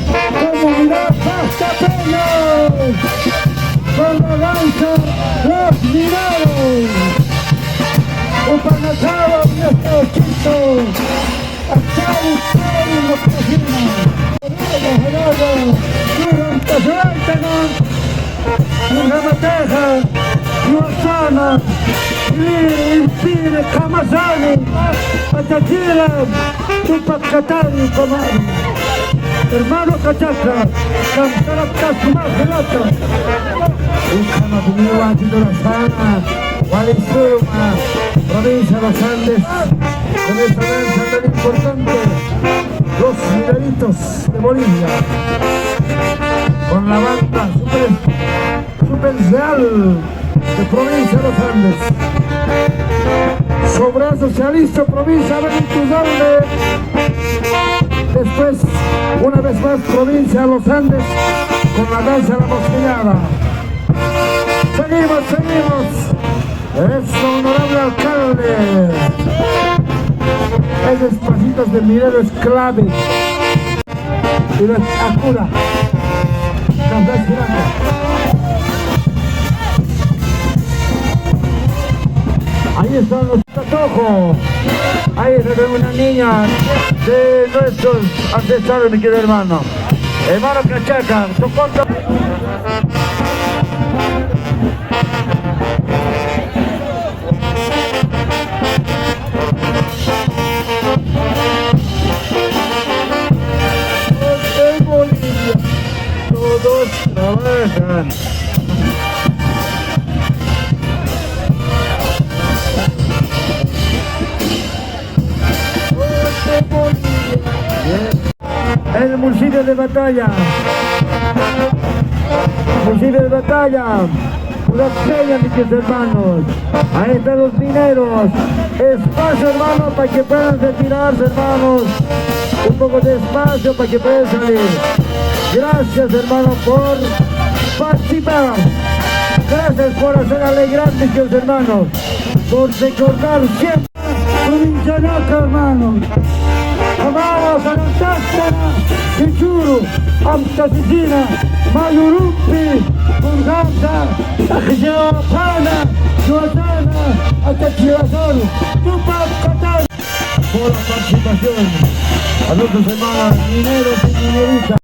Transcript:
Comunidad Pastapeños, con la danza Los Mineros, Upanacao, nuestro Quito, Achau, no cocina, durante Suéltano, Nujamateja, Yuasana, Impide, Kamazani, Atachira, Tupac Katari, Comari. Hermano Cachaca, Cantara Casuma, Gelata, Ucama, Pumila, Tidorazana, Gualisuma, provincia de los Andes, con esta danza tan importante, los Mineritos de Bolivia, con la banda super real de provincia de los Andes, sobre socialista, provincia de Ituzalde. Después, una vez más, provincia de los Andes, con la danza de la mosquillada. Seguimos. Es honorable alcalde. Esos pasitos de minero es clave. Y la Acura. Ahí están los tatojos. Ahí se ve una niña de nuestros ancestrales, mi querido hermano. Hermano Cachaca, soporta. En Bolivia todos trabajan. En el municipio de Batalla, una peña, mis hermanos. Ahí están los mineros. Espacio, hermano, para que puedan retirarse, hermanos. Un poco de espacio para que puedan salir. Gracias, hermano, por participar. Gracias por hacer alegrar, mis hermanos. Por recordar siempre provincia Naca, hermanos. Vamos a la Táxara, Pichuru, Amtasicina, Mayurumpi, Burganta, Tajiyapana, Yuatana, Atachirasol, Tupac Katari. Por la participación a nuestros hermanos mineros y mineritas.